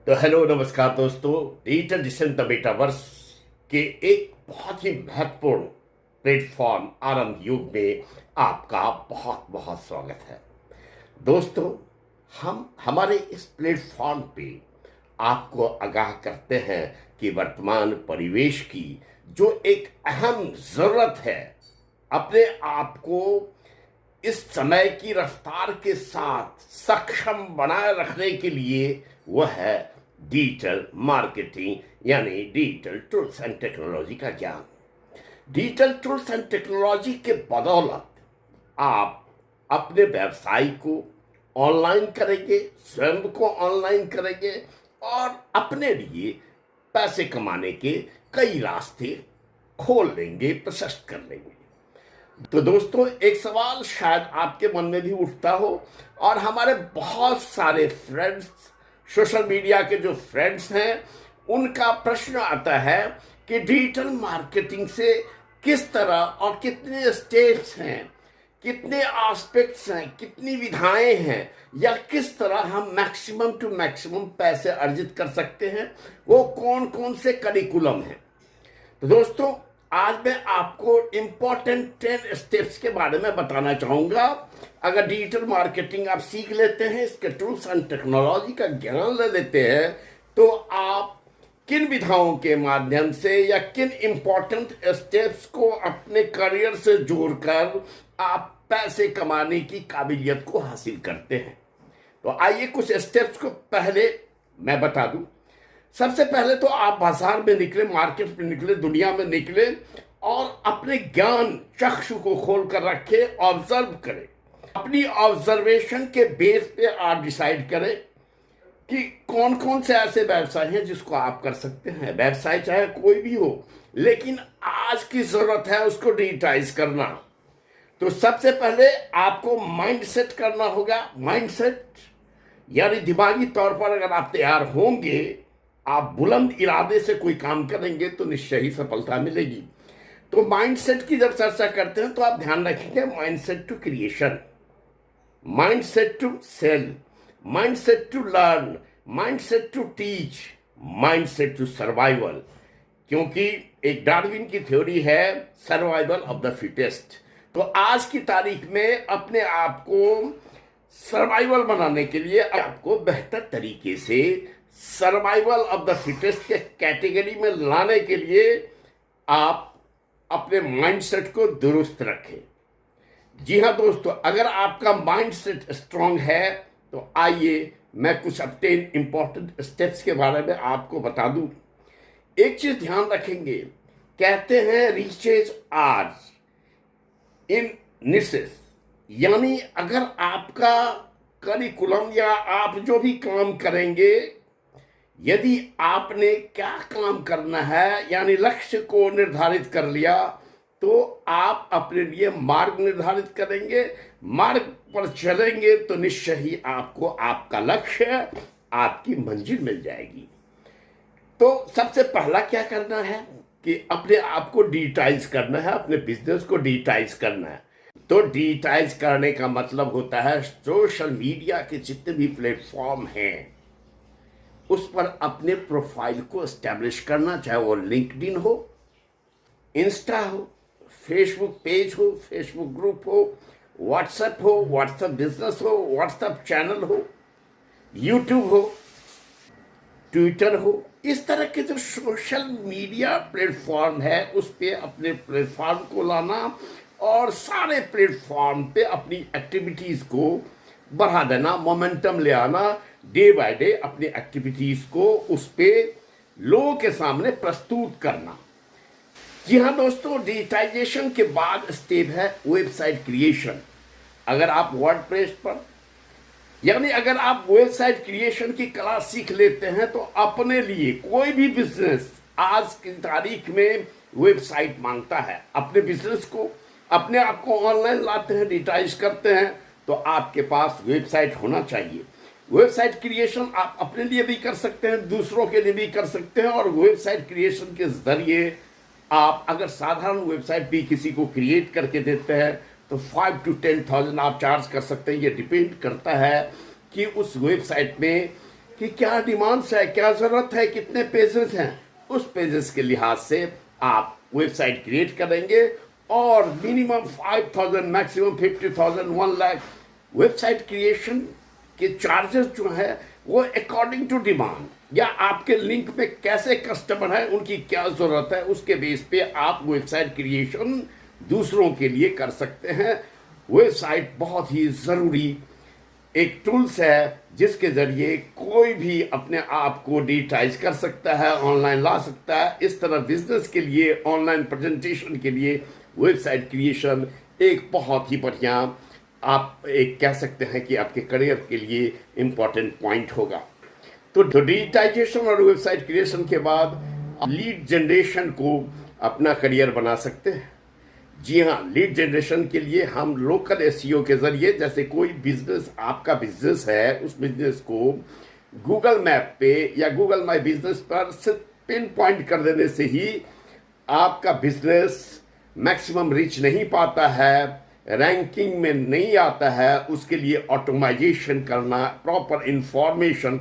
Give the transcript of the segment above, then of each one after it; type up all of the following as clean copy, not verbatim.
तो हेलो नमस्कार दोस्तों। डिजिटल डिजिटल द मेटावर्स के एक बहुत ही महत्वपूर्ण प्लेटफॉर्म आरंभ युग में आपका बहुत बहुत स्वागत है। दोस्तों, हम हमारे इस प्लेटफॉर्म पे आपको आगाह करते हैं कि वर्तमान परिवेश की जो एक अहम जरूरत है अपने आप को इस समय की रफ्तार के साथ सक्षम बनाए रखने के लिए, वह है डिजिटल मार्केटिंग यानी डिजिटल टूल्स एंड टेक्नोलॉजी का ज्ञान। डिजिटल टूल्स एंड टेक्नोलॉजी के बदौलत आप अपने व्यवसाय को ऑनलाइन करेंगे, स्वयं को ऑनलाइन करेंगे और अपने लिए पैसे कमाने के कई रास्ते खोल लेंगे, प्रशस्त कर लेंगे। तो दोस्तों, एक सवाल शायद आपके मन में भी उठता हो और हमारे बहुत सारे फ्रेंड्स, सोशल मीडिया के जो फ्रेंड्स हैं, उनका प्रश्न आता है कि डिजिटल मार्केटिंग से किस तरह और कितने स्टेप्स हैं, कितने एस्पेक्ट्स हैं, कितनी विधाएं हैं, या किस तरह हम मैक्सिमम टू मैक्सिमम पैसे अर्जित कर सकते हैं, वो कौन कौन से करिकुलम हैं। तो दोस्तों, आज मैं आपको इंपॉर्टेंट 10 स्टेप्स के बारे में बताना चाहूंगा। अगर डिजिटल मार्केटिंग आप सीख लेते हैं, इसके टूल्स एंड टेक्नोलॉजी का ज्ञान ले लेते हैं, तो आप किन विधाओं के माध्यम से या किन इंपॉर्टेंट स्टेप्स को अपने करियर से जोड़कर आप पैसे कमाने की काबिलियत को हासिल करते हैं। तो आइए कुछ स्टेप्स को पहले मैं बता दूं। सबसे पहले तो आप बाजार में निकले, मार्केट में निकले, दुनिया में निकले और अपने ज्ञान चक्षु को खोल कर रखे, ऑब्जर्व करें। अपनी ऑब्जर्वेशन के बेस पे आप डिसाइड करें कि कौन कौन से ऐसे व्यवसाय हैं जिसको आप कर सकते हैं। व्यवसाय चाहे कोई भी हो, लेकिन आज की जरूरत है उसको डिजिटाइज करना। तो सबसे पहले आपको माइंड सेट करना होगा। माइंड सेट यानी दिमागी तौर पर अगर आप तैयार होंगे, आप बुलंद इरादे से कोई काम करेंगे तो निश्चय ही सफलता मिलेगी। तो माइंडसेट की जब चर्चा करते हैं तो आप ध्यान रखेंगे mindset to creation, mindset to sell, mindset to learn, mindset to teach, mindset to survival. क्योंकि एक डार्विन की थ्योरी है सर्वाइवल ऑफ द फिटेस्ट। तो आज की तारीख में अपने आप को सर्वाइवल बनाने के लिए आपको बेहतर तरीके से सर्वाइवल ऑफ द फिटेस्ट के कैटेगरी में लाने के लिए आप अपने माइंडसेट को दुरुस्त रखें। जी हाँ दोस्तों, अगर आपका माइंडसेट स्ट्रांग है तो आइए मैं कुछ अब 10 इंपॉर्टेंट स्टेप्स के बारे में आपको बता दूं। एक चीज ध्यान रखेंगे, कहते हैं रीचेज आज इन निशेस, यानी अगर आपका करिकुलम या आप जो भी काम करेंगे, यदि आपने क्या काम करना है यानी लक्ष्य को निर्धारित कर लिया, तो आप अपने लिए मार्ग निर्धारित करेंगे, मार्ग पर चलेंगे तो निश्चय ही आपको आपका लक्ष्य, आपकी मंजिल मिल जाएगी। तो सबसे पहला क्या करना है कि अपने आप को डिजिटाइज करना है, अपने बिजनेस को डिजिटाइज करना है। तो डिजिटाइज करने का मतलब होता है सोशल मीडिया के जितने भी प्लेटफॉर्म हैं उस पर अपने प्रोफाइल को एस्टैब्लिश करना, चाहे वो लिंक्डइन हो, इंस्टा हो, फेसबुक पेज हो, फेसबुक ग्रुप हो, व्हाट्सएप हो, व्हाट्सएप बिजनेस हो, व्हाट्सएप चैनल हो, यूट्यूब हो, ट्विटर हो। इस तरह के जो सोशल मीडिया प्लेटफॉर्म है उस पे अपने प्लेटफॉर्म को लाना और सारे प्लेटफॉर्म पे अपनी एक्टिविटीज को बढ़ा देना, मोमेंटम ले आना, डे बाय डे अपनी एक्टिविटीज को उस पे लोगों के सामने प्रस्तुत करना। जी हाँ दोस्तों, डिजिटाइजेशन के बाद स्टेप है वेबसाइट क्रिएशन। अगर आप वर्डप्रेस पर यानी अगर आप वेबसाइट क्रिएशन की कला सीख लेते हैं तो अपने लिए कोई भी बिजनेस आज की तारीख में वेबसाइट मांगता है। अपने बिजनेस को, अपने आप को ऑनलाइन लाते हैं, डिजिटाइज करते हैं, तो आपके पास वेबसाइट होना चाहिए। वेबसाइट क्रिएशन आप अपने लिए भी कर सकते हैं, दूसरों के लिए भी कर सकते हैं। और वेबसाइट क्रिएशन के जरिए आप अगर साधारण वेबसाइट भी किसी को क्रिएट करके देते हैं तो 5 to 10,000 आप चार्ज कर सकते हैं। ये डिपेंड करता है कि उस वेबसाइट में कि क्या डिमांड्स है, क्या ज़रूरत है, कितने पेजेस हैं। उस पेजेस के लिहाज से आप वेबसाइट क्रिएट करेंगे और minimum 5,000, maximum 50,000, 1 lakh website creation के चार्जेस जो है वो अकॉर्डिंग टू डिमांड या आपके लिंक में कैसे कस्टमर है, उनकी क्या ज़रूरत है, उसके बेस पे आप वेबसाइट क्रिएशन दूसरों के लिए कर सकते हैं। वेबसाइट बहुत ही ज़रूरी एक टूल्स है जिसके ज़रिए कोई भी अपने आप को डिजिटाइज कर सकता है, ऑनलाइन ला सकता है। इस तरह बिजनेस के लिए, ऑनलाइन प्रेजेंटेशन के लिए वेबसाइट क्रिएशन एक बहुत ही बढ़िया, आप एक कह सकते हैं कि आपके करियर के लिए इम्पॉर्टेंट पॉइंट होगा। तो डिजिटाइजेशन और वेबसाइट क्रिएशन के बाद लीड जनरेशन को अपना करियर बना सकते हैं। जी हाँ, लीड जनरेशन के लिए हम लोकल एसईओ के जरिए, जैसे कोई बिजनेस, आपका बिजनेस है, उस बिजनेस को गूगल मैप पे या गूगल माई बिजनेस पर सिर्फ पिन पॉइंट कर देने से ही आपका बिजनेस मैक्सिमम रीच नहीं पाता है, रैंकिंग में नहीं आता है। उसके लिए ऑटोमाइजेशन करना, प्रॉपर इंफॉर्मेशन,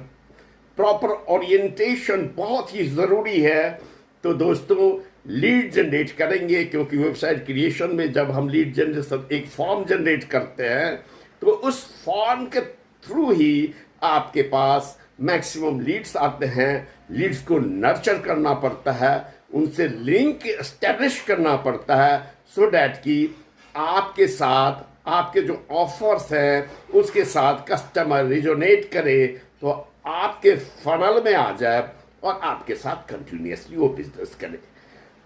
प्रॉपर ओरिएंटेशन बहुत ही ज़रूरी है। तो दोस्तों, लीड जनरेट करेंगे, क्योंकि वेबसाइट क्रिएशन में जब हम लीड जनरेशन एक फॉर्म जनरेट करते हैं तो उस फॉर्म के थ्रू ही आपके पास मैक्सिमम लीड्स आते हैं। लीड्स को नर्चर करना पड़ता है, उनसे लिंक एस्टेब्लिश करना पड़ता है, सो डैट कि आपके साथ आपके जो ऑफर्स हैं उसके साथ कस्टमर रिजोनेट करे, तो आपके फनल में आ जाए और आपके साथ कंटिन्यूसली वो बिजनेस करे।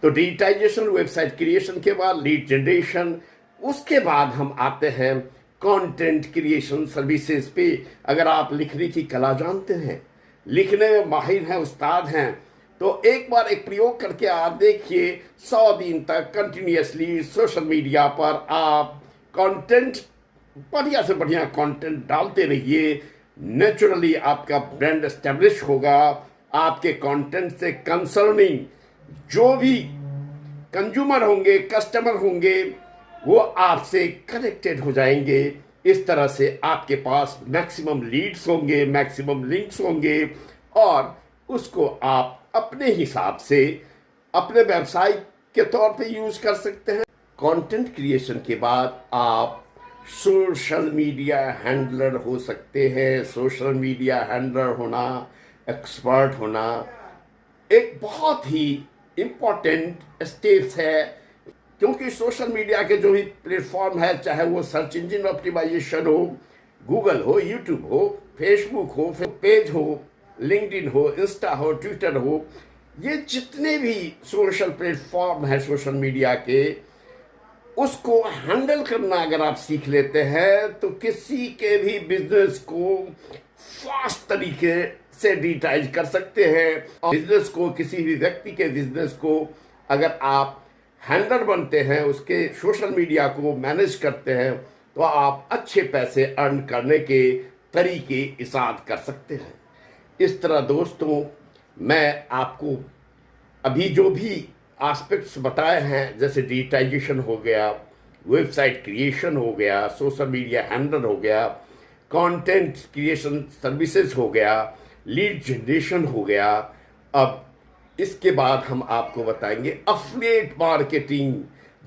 तो डिजिटाइजेशन, वेबसाइट क्रिएशन के बाद लीड जनरेशन, उसके बाद हम आते हैं कंटेंट क्रिएशन सर्विसेज पे। अगर आप लिखने की कला जानते हैं, लिखने में माहिर हैं, उस्ताद हैं, तो एक बार एक प्रयोग करके आप देखिए, 100 दिन तक कंटिन्यूसली सोशल मीडिया पर आप कंटेंट, बढ़िया से बढ़िया कंटेंट डालते रहिए। नेचुरली आपका ब्रांड एस्टेब्लिश होगा। आपके कंटेंट से कंसर्निंग जो भी कंज्यूमर होंगे, कस्टमर होंगे, वो आपसे कनेक्टेड हो जाएंगे। इस तरह से आपके पास मैक्सिमम लीड्स होंगे, मैक्सिमम लिंक्स होंगे और उसको आप अपने हिसाब से अपने व्यवसाय के तौर पे यूज कर सकते हैं। कंटेंट क्रिएशन के बाद आप सोशल मीडिया हैंडलर हो सकते हैं। सोशल मीडिया हैंडलर होना, एक्सपर्ट होना एक बहुत ही इम्पॉर्टेंट स्टेप्स है, क्योंकि सोशल मीडिया के जो भी प्लेटफॉर्म है, चाहे वो सर्च इंजन ऑप्टिमाइजेशन हो, गूगल हो, यूट्यूब हो, फेसबुक हो, पेज हो, लिंक्डइन हो, इंस्टा हो, ट्विटर हो, ये जितने भी सोशल प्लेटफॉर्म है सोशल मीडिया के, उसको हैंडल करना अगर आप सीख लेते हैं तो किसी के भी बिजनेस को फास्ट तरीके से डिजिटाइज कर सकते हैं। और बिजनेस को, किसी भी व्यक्ति के बिजनेस को अगर आप हैंडलर बनते हैं, उसके सोशल मीडिया को मैनेज करते हैं, तो आप अच्छे पैसे अर्न करने के तरीके इजाद कर सकते हैं। इस तरह दोस्तों, मैं आपको अभी जो भी एस्पेक्ट्स बताए हैं, जैसे डिजिटाइजेशन हो गया, वेबसाइट क्रिएशन हो गया, सोशल मीडिया हैंडलर हो गया, कंटेंट क्रिएशन सर्विसेज हो गया, लीड जनरेशन हो गया, अब इसके बाद हम आपको बताएंगे अफिलिएट मार्केटिंग।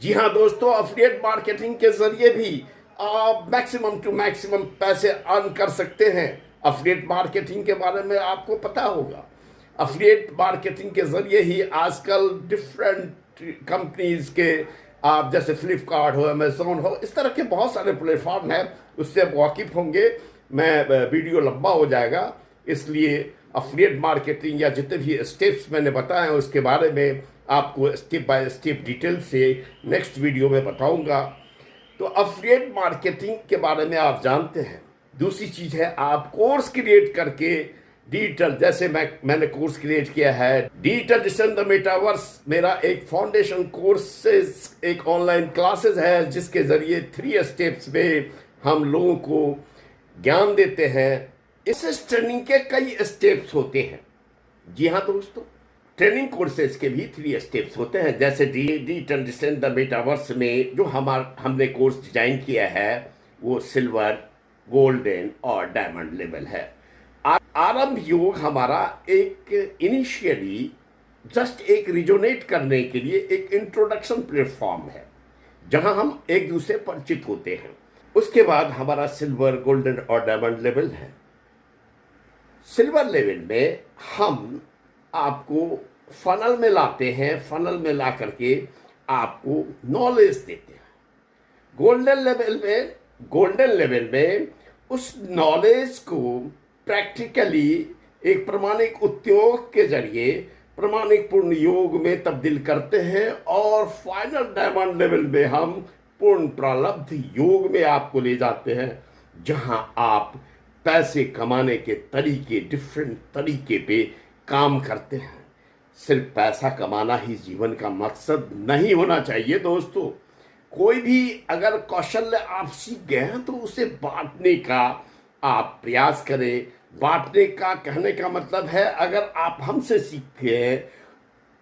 जी हाँ दोस्तों, अफिलिएट मार्केटिंग के जरिए भी आप मैक्सिमम टू मैक्सिमम पैसे अर्न कर सकते हैं। अफिलिएट मार्केटिंग के बारे में आपको पता होगा। अफिलिएट मार्केटिंग के जरिए ही आजकल डिफरेंट कंपनीज के, आप जैसे फ्लिपकार्ट हो, अमेजोन हो, इस तरह के बहुत सारे प्लेटफॉर्म हैं, उससे आप वाकिफ होंगे। मैं वीडियो लंबा हो जाएगा, इसलिए अफिलिएट मार्केटिंग या जितने भी स्टेप्स मैंने बताए हैं उसके बारे में आपको स्टेप बाय स्टेप डिटेल से नेक्स्ट वीडियो में बताऊंगा। तो अफिलिएट मार्केटिंग के बारे में आप जानते हैं। दूसरी चीज़ है, आप कोर्स क्रिएट करके डिजिटल, जैसे मैंने कोर्स क्रिएट किया है डिजिटल डिसेंड द मेटावर्स, मेरा एक फाउंडेशन कोर्सेज, एक ऑनलाइन क्लासेस है जिसके ज़रिए 3 स्टेप्स में हम लोगों को ज्ञान देते हैं। इस ट्रेनिंग के कई स्टेप्स होते हैं। जी हाँ दोस्तों, ट्रेनिंग कोर्सेज के भी 3 स्टेप्स होते हैं। जैसे डिजिटल डिसेंड द मेटावर्स में जो हमने कोर्स डिजाइन किया है वो सिल्वर, गोल्डन और डायमंड लेवल है। आरंभ योग हमारा एक इनिशियली जस्ट एक रिजोनेट करने के लिए एक इंट्रोडक्शन प्लेटफॉर्म है जहां हम एक दूसरे परिचित होते हैं। उसके बाद हमारा सिल्वर, गोल्डन और डायमंड लेवल है। सिल्वर लेवल में हम आपको फनल में लाते हैं, फनल में ला करके आपको नॉलेज देते हैं। गोल्डन लेवल में उस नॉलेज को प्रैक्टिकली एक प्रामाणिक उद्योग के जरिए प्रामाणिक पूर्ण योग में तब्दील करते हैं और फाइनल डायमंड लेवल में हम पूर्ण प्रारब्ध योग में आपको ले जाते हैं, जहां आप पैसे कमाने के तरीके, डिफरेंट तरीके पे काम करते हैं। सिर्फ पैसा कमाना ही जीवन का मकसद नहीं होना चाहिए दोस्तों। कोई भी अगर कौशल्य आप सीख गए हैं तो उसे बांटने का आप प्रयास करें। बांटने का कहने का मतलब है, अगर आप हमसे सीखते हैं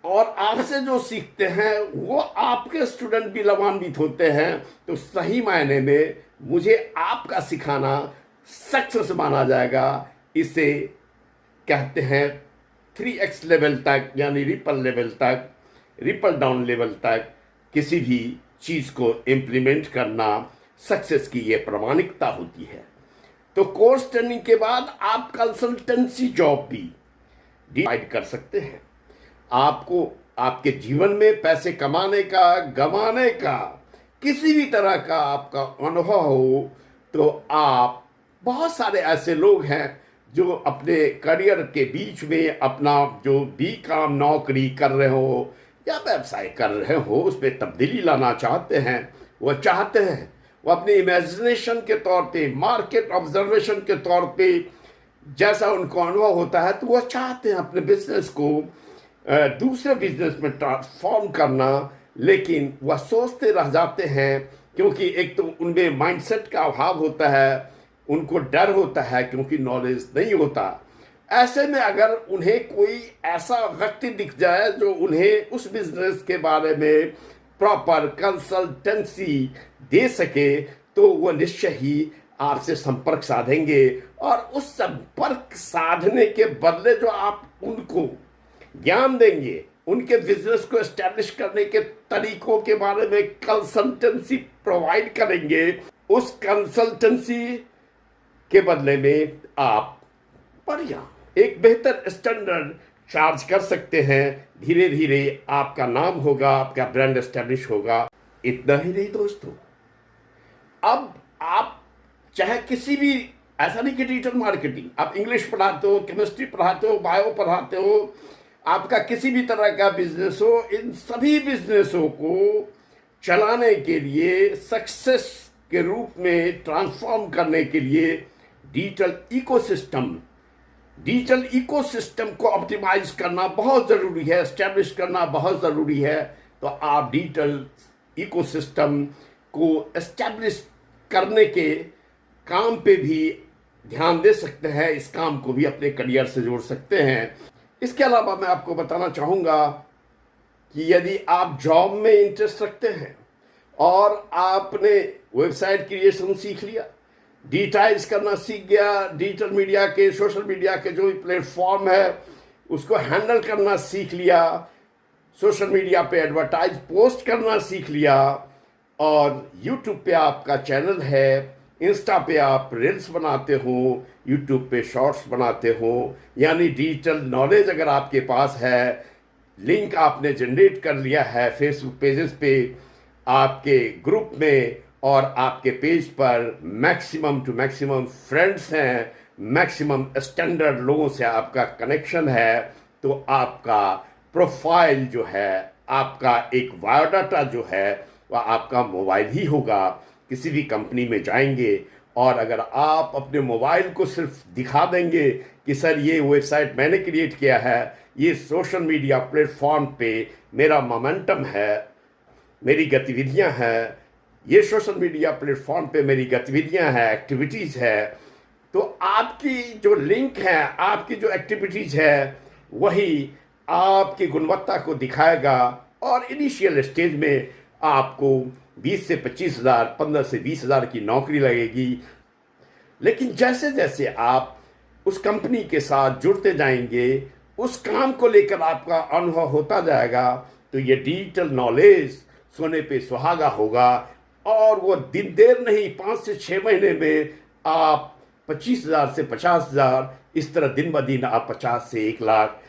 और आपसे जो सीखते हैं वो आपके स्टूडेंट भी लाभान्वित होते हैं, तो सही मायने में मुझे आपका सिखाना सक्सेस माना जाएगा। इसे कहते हैं 3x लेवल तक, यानी रिपल लेवल तक, रिपल डाउन लेवल तक किसी भी चीज़ को इम्प्लीमेंट करना सक्सेस की ये प्रामाणिकता होती है। तो कोर्स ट्रेनिंग के बाद आप कंसल्टेंसी जॉब भी डिवाइड कर सकते हैं। आपको आपके जीवन में पैसे कमाने का, गंवाने का, किसी भी तरह का आपका अनुभव हो, तो आप बहुत सारे ऐसे लोग हैं जो अपने करियर के बीच में अपना जो भी काम, नौकरी कर रहे हो या व्यवसाय कर रहे हो, उस पर तब्दीली लाना चाहते हैं। वो चाहते हैं वो अपनी इमेजिनेशन के तौर पे, मार्केट ऑब्जर्वेशन के तौर पे जैसा उनको अनुभव होता है, तो वो चाहते हैं अपने बिजनेस को दूसरे बिजनेस में ट्रांसफॉर्म करना, लेकिन वह सोचते रह जाते हैं क्योंकि एक तो उनमें माइंडसेट का अभाव होता है, उनको डर होता है क्योंकि नॉलेज नहीं होता। ऐसे में अगर उन्हें कोई ऐसा व्यक्ति दिख जाए जो उन्हें उस बिजनेस के बारे में प्रॉपर कंसल्टेंसी दे सके, तो वो निश्चय ही आपसे संपर्क साधेंगे और उस संपर्क साधने के बदले जो आप उनको ज्ञान देंगे, उनके बिजनेस को एस्टैब्लिश करने के तरीकों के बारे में कंसल्टेंसी प्रोवाइड करेंगे, उस कंसल्टेंसी के बदले में आप बढ़िया एक बेहतर स्टैंडर्ड चार्ज कर सकते हैं। धीरे धीरे आपका नाम होगा, आपका ब्रांड एस्टैब्लिश होगा। इतना ही नहीं दोस्तों, अब आप चाहे किसी भी, ऐसा नहीं कि डिजिटल मार्केटिंग, आप इंग्लिश पढ़ाते हो, केमिस्ट्री पढ़ाते हो, बायो पढ़ाते हो, आपका किसी भी तरह का बिजनेस हो, इन सभी बिजनेसों को चलाने के लिए, सक्सेस के रूप में ट्रांसफॉर्म करने के लिए डिजिटल इकोसिस्टम को ऑप्टिमाइज करना बहुत ज़रूरी है, एस्टैब्लिश करना बहुत ज़रूरी है। तो आप डिजिटल इकोसिस्टम को एस्टैब्लिश करने के काम पे भी ध्यान दे सकते हैं, इस काम को भी अपने करियर से जोड़ सकते हैं। इसके अलावा मैं आपको बताना चाहूँगा कि यदि आप जॉब में इंटरेस्ट रखते हैं और आपने वेबसाइट क्रिएशन सीख लिया, डिजिटाइज करना सीख गया, डिजिटल मीडिया के, सोशल मीडिया के जो भी प्लेटफॉर्म है उसको हैंडल करना सीख लिया, सोशल मीडिया पे एडवर्टाइज पोस्ट करना सीख लिया, और यूट्यूब पे आपका चैनल है, इंस्टा पे आप रील्स बनाते हो, यूट्यूब पे शॉर्ट्स बनाते हो, यानी डिजिटल नॉलेज अगर आपके पास है, लिंक आपने जनरेट कर लिया है फेसबुक पेजेस पे, आपके ग्रुप में और आपके पेज पर मैक्सिमम टू मैक्सिमम फ्रेंड्स हैं, मैक्सिमम स्टैंडर्ड लोगों से आपका कनेक्शन है, तो आपका प्रोफाइल जो है, आपका एक बायोडाटा जो है, वह आपका मोबाइल ही होगा। किसी भी कंपनी में जाएंगे और अगर आप अपने मोबाइल को सिर्फ दिखा देंगे कि सर ये वेबसाइट मैंने क्रिएट किया है, ये सोशल मीडिया प्लेटफॉर्म पे मेरा मोमेंटम है, मेरी गतिविधियां हैं, ये सोशल मीडिया प्लेटफॉर्म पे मेरी गतिविधियां हैं, एक्टिविटीज़ है, तो आपकी जो लिंक है, आपकी जो एक्टिविटीज़ है, वही आपकी गुणवत्ता को दिखाएगा और इनिशियल स्टेज में आपको 20 से 25,000, 15 से 20,000 की नौकरी लगेगी। लेकिन जैसे जैसे आप उस कंपनी के साथ जुड़ते जाएंगे, उस काम को लेकर आपका अनुभव होता जाएगा, तो ये डिजिटल नॉलेज सोने पे सुहागा होगा। और वो दिन देर नहीं, 5 से 6 महीने में आप 25,000 से 50,000, इस तरह दिन ब दिन आप 50 से 1 लाख,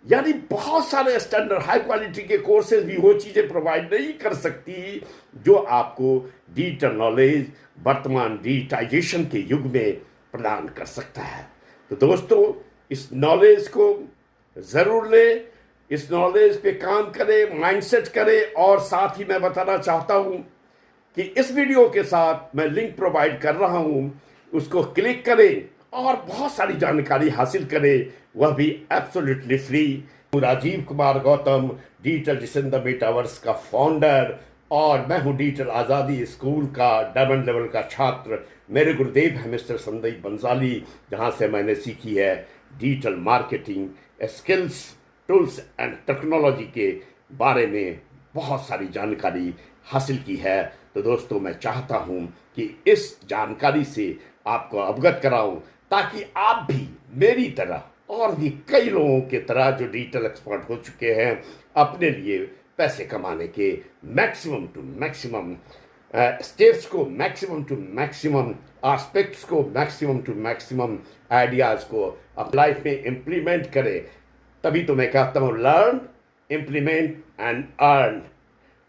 यानी बहुत सारे स्टैंडर्ड हाई क्वालिटी के कोर्सेज भी वो चीज़ें प्रोवाइड नहीं कर सकती जो आपको डिजिटल नॉलेज वर्तमान डिजिटाइजेशन के युग में प्रदान कर सकता है। तो दोस्तों, इस नॉलेज को ज़रूर लें, इस नॉलेज पे काम करें, माइंडसेट करें। और साथ ही मैं बताना चाहता हूँ कि इस वीडियो के साथ मैं लिंक प्रोवाइड कर रहा हूँ, उसको क्लिक करें और बहुत सारी जानकारी हासिल करें, वह भी absolutely free. Rajiv Kumar Gautam, digital जिशन द मेटावर्स का फाउंडर, और मैं हूँ डिजिटल आज़ादी स्कूल का डायमंड लेवल का छात्र। मेरे गुरुदेव हैं मिस्टर संदीप बंसाली, जहाँ से मैंने सीखी है digital marketing skills, tools and technology के बारे में बहुत सारी जानकारी हासिल की है। तो दोस्तों, मैं चाहता हूं कि इस जानकारी से आपको अवगत कराऊं, ताकि आप भी मेरी तरह और भी कई लोगों की तरह जो डिजिटल एक्सपर्ट हो चुके हैं, अपने लिए पैसे कमाने के मैक्सिमम टू मैक्सिमम स्टेप्स को, मैक्सिमम टू मैक्सिमम एस्पेक्ट्स को, मैक्सिमम टू मैक्सिमम आइडियाज़ को अपनी लाइफ में इम्प्लीमेंट करें। तभी तो मैं कहता हूँ, learn, implement and earn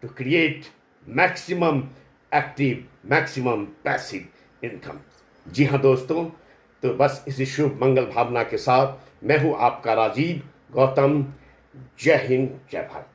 to create maximum active, maximum passive income. जी हाँ दोस्तों, तो बस इसी शुभ मंगल भावना के साथ मैं हूँ आपका राजीव गौतम। जय हिंद, जय भारत।